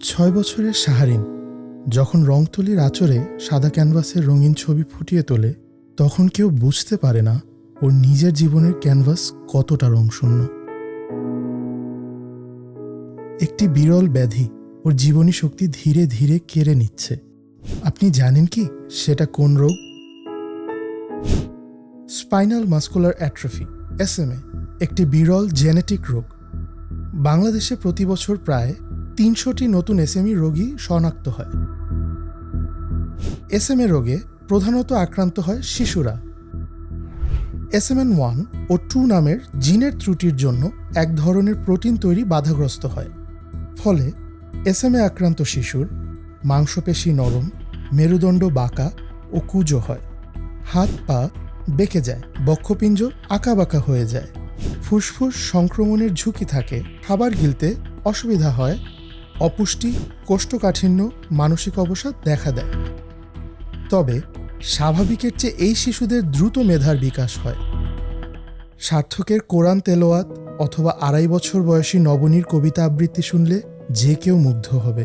6 বছরের শাহরিন যখন রংতুলির আঁচড়ে সাদা ক্যানভাসের রঙিন ছবি ফুটিয়ে তোলে, তখন কেউ বুঝতে পারে না ওর নিজের জীবনের ক্যানভাস কতটা রংশূন্য। একটি বিরল ব্যাধি ওর জীবনী শক্তি ধীরে ধীরে কেড়ে নিচ্ছে। আপনি জানেন কি সেটা কোন রোগ? স্পাইনাল মাস্কুলার অ্যাট্রফি, SMA, একটি বিরল জেনেটিক রোগ। বাংলাদেশে প্রতি বছর প্রায় 300টি নতুন SMA রোগী শনাক্ত হয়। SMA রোগে প্রধানত আক্রান্ত হয় শিশুরা। SMN1 ও 2 নামের জিনের ত্রুটির জন্য এক ধরনের প্রোটিন তৈরি বাধাগ্রস্ত হয়। ফলে SMA আক্রান্ত শিশুর মাংসপেশি নরম, মেরুদণ্ড বাঁকা ও কুঁজো হয়, হাত পা বেঁকে যায়, বক্ষপিঞ্জর আঁকাবাঁকা হয়ে যায়, ফুসফুস সংক্রমণের ঝুঁকি থাকে, খাবার গিলতে অসুবিধা হয়, অপুষ্টি, কোষ্ঠকাঠিন্য, মানসিক অবসাদ দেখা দেয়। তবে স্বাভাবিকের চেয়ে এই শিশুদের দ্রুত মেধার বিকাশ হয়। সার্থকের কোরআন তেলাওয়াত অথবা 2.5 বছর বয়সী নবনীর কবিতা আবৃত্তি শুনলে যে কেউ মুগ্ধ হবে।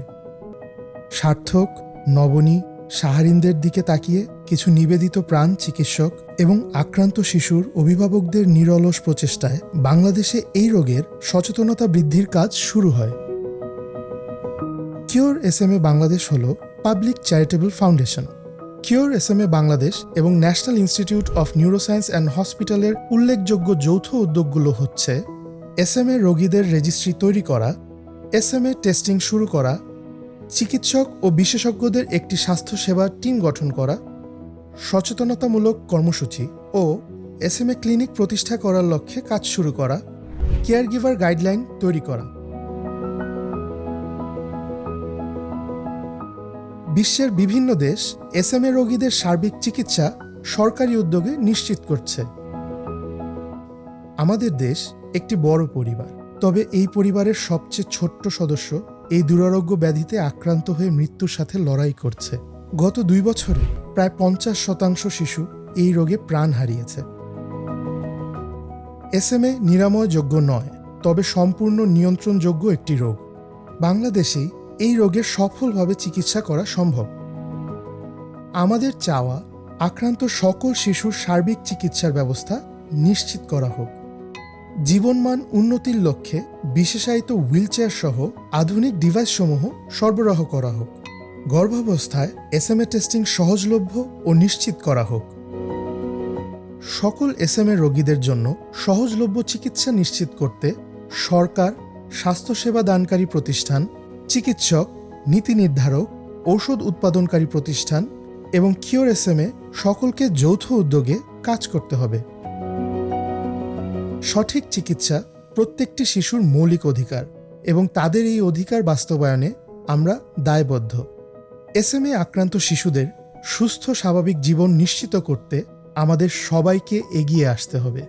সার্থক, নবনী, শাহরিনদের দিকে তাকিয়ে কিছু নিবেদিত প্রাণ চিকিৎসক এবং আক্রান্ত শিশুর অভিভাবকদের নিরলস প্রচেষ্টায় বাংলাদেশে এই রোগের সচেতনতা বৃদ্ধির কাজ শুরু হয়। কিওর SMA বাংলাদেশ হল public charitable foundation. Cure SMA Bangladesh এবং national institute of neuroscience and হসপিটালের উল্লেখযোগ্য যৌথ উদ্যোগগুলো হচ্ছে: SMA রোগীদের রেজিস্ট্রি তৈরি করা, SMA টেস্টিং শুরু করা, চিকিৎসক ও বিশেষজ্ঞদের একটি স্বাস্থ্যসেবা টিম গঠন করা, সচেতনতামূলক কর্মসূচি ও SMA ক্লিনিক প্রতিষ্ঠা করার লক্ষ্যে কাজ শুরু করা, কেয়ারগিভার গাইডলাইন তৈরি করা। বিশ্বের বিভিন্ন দেশ SMA রোগীদের সার্বিক চিকিৎসা সরকারি উদ্যোগে নিশ্চিত করছে। আমাদের দেশ একটি বড় পরিবার, তবে এই পরিবারের সবচেয়ে ছোট্ট সদস্য এই দুরারোগ্য ব্যাধিতে আক্রান্ত হয়ে মৃত্যুর সাথে লড়াই করছে। গত 2 বছরে প্রায় 50% শিশু এই রোগে প্রাণ হারিয়েছে। SMA নিরাময়যোগ্য নয়, তবে সম্পূর্ণ নিয়ন্ত্রণযোগ্য একটি রোগ। বাংলাদেশেই এই রোগের সফলভাবে চিকিৎসা করা সম্ভব। আমাদের চাওয়া আক্রান্ত সকল শিশুর সার্বিক চিকিৎসার ব্যবস্থা নিশ্চিত করা হোক। জীবনমান উন্নতির লক্ষ্যে বিশেষায়িত হুইলচেয়ার সহ আধুনিক ডিভাইসসমূহ সরবরাহ করা হোক। গর্ভাবস্থায় SMA টেস্টিং সহজলভ্য ও নিশ্চিত করা হোক। সকল SMA রোগীদের জন্য সহজলভ্য চিকিৎসা নিশ্চিত করতে সরকার, স্বাস্থ্যসেবা দানকারী প্রতিষ্ঠান, চিকিৎসক, নীতি নির্ধারক, ঔষধ উৎপাদনকারী প্রতিষ্ঠান এবং কিওর SMA সকলকে যৌথ উদ্যোগে কাজ করতে হবে। সঠিক চিকিৎসা প্রত্যেকটি শিশুর মৌলিক অধিকার এবং তাদের এই অধিকার বাস্তবায়নে আমরা দায়বদ্ধ। SMA আক্রান্ত শিশুদের সুস্থ স্বাভাবিক জীবন নিশ্চিত করতে আমাদের সবাইকে এগিয়ে আসতে হবে।